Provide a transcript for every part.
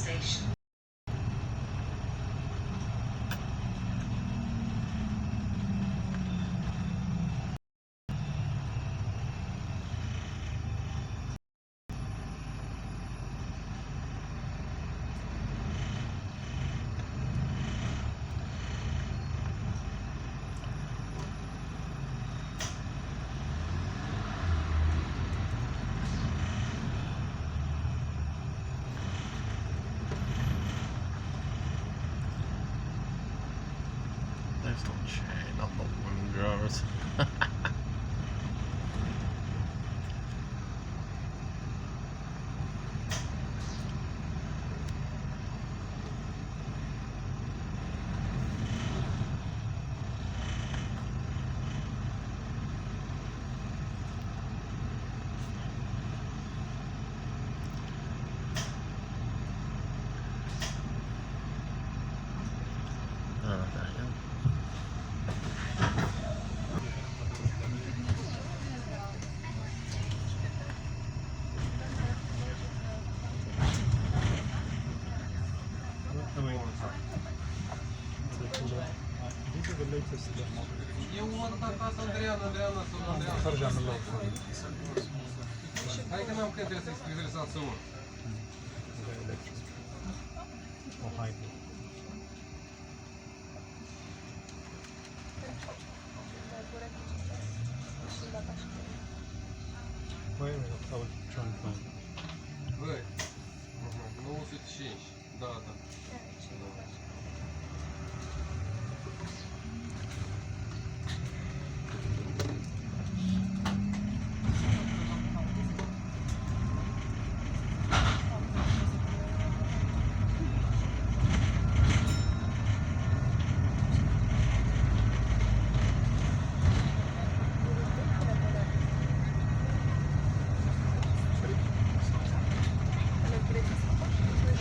station. There's no chain on the windjars. These are the latest models. Andreana. خرجة من اللوحة. Hai că n-am când trebuie să-i scrie să asumă. Or hybrid. Wait a minute, I will try and find it. Băi, 905. Da, da.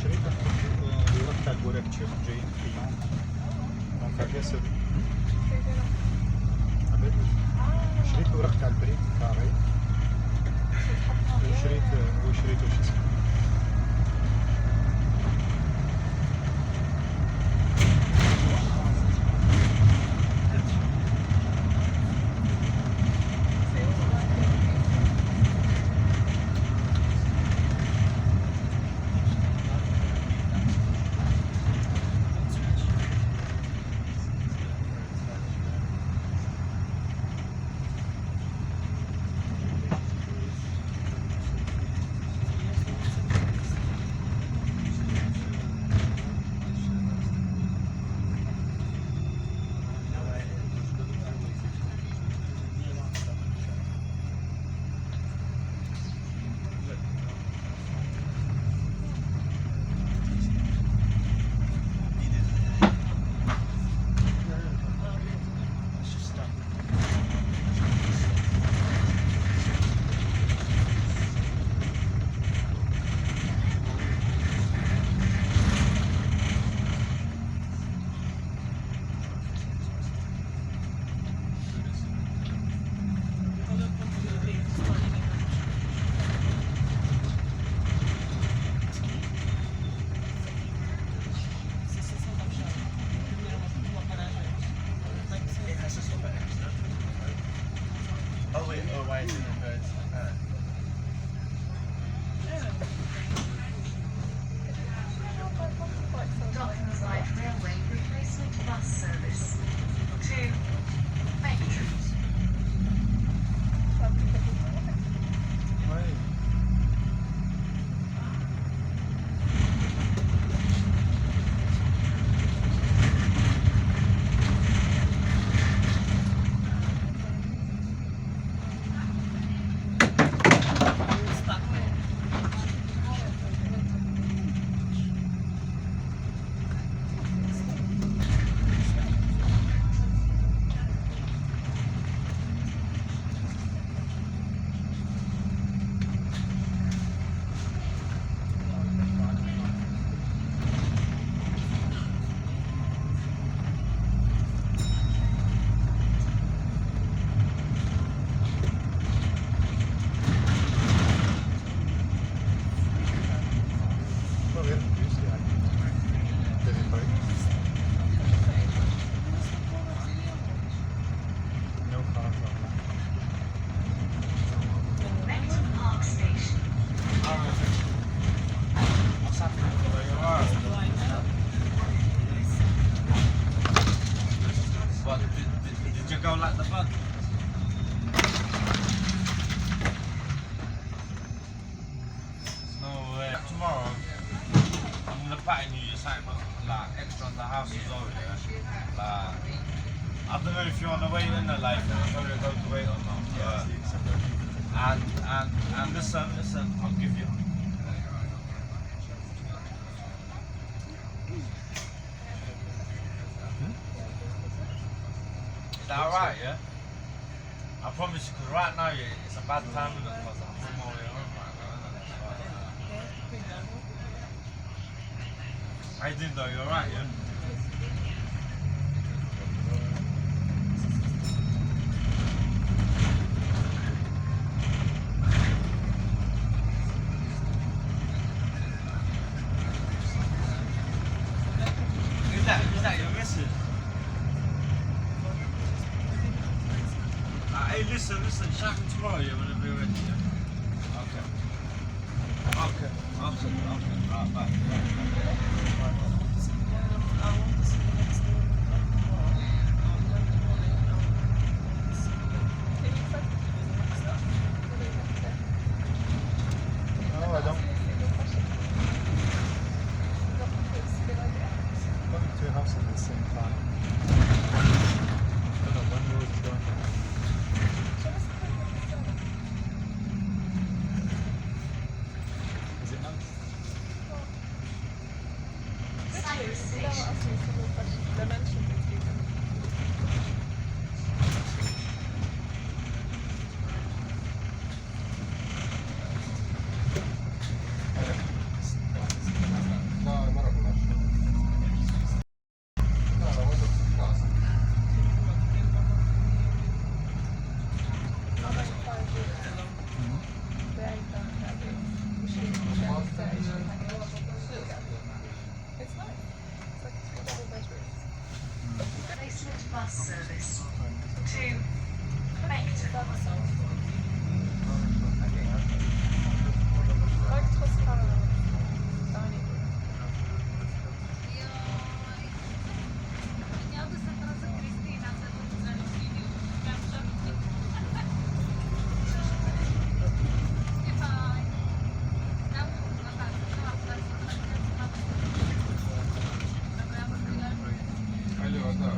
شريط مركب ورك تشيب جيد. know, like, whether it goes away or not. And listen, I'll give you. Is that alright, yeah? I promise you, because right now, yeah, it's a bad time in the because I'm on my way home right now. How you doing though? You alright, yeah? Is that your missus? Hey, listen, shout me tomorrow, yeah, whenever you're ready, yeah? Okay. Right, bye. No, I don't. Going to two houses at the same time. I don't know when we were going. Is it nice? Да, народ наш. Да, вот это класс. Replacement bus service to Beckton. Алло, да.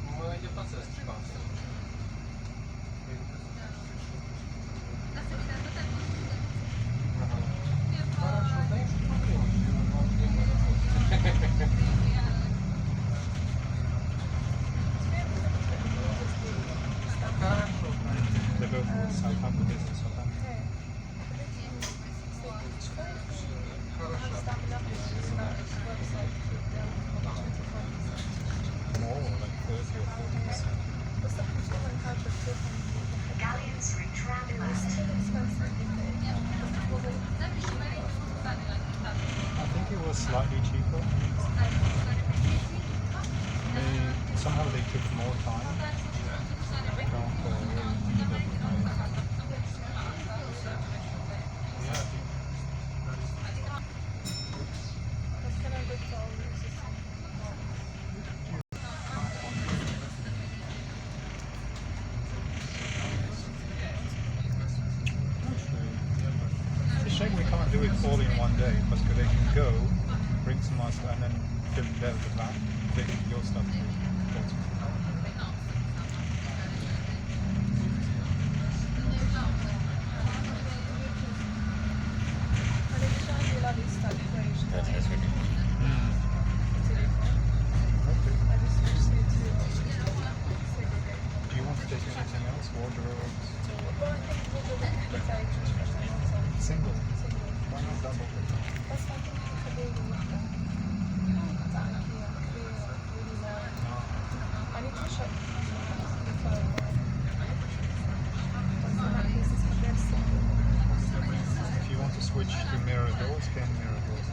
Мы не процесс чекался. Хорошо, да и Хорошо. They both Southampton business, Southampton. More, like 30 or 40%. Galleon Street roundabout. I think it was slightly cheaper. Somehow they took more time. It's a shame we can't do it all in one day because they can go, bring some more stuff, and then film there with the van, take your stuff to Portsmouth. Okay. Do you want to take anything else? Wardrobes? Single? Why not double? If you want to switch to mirror doors, can mirror doors.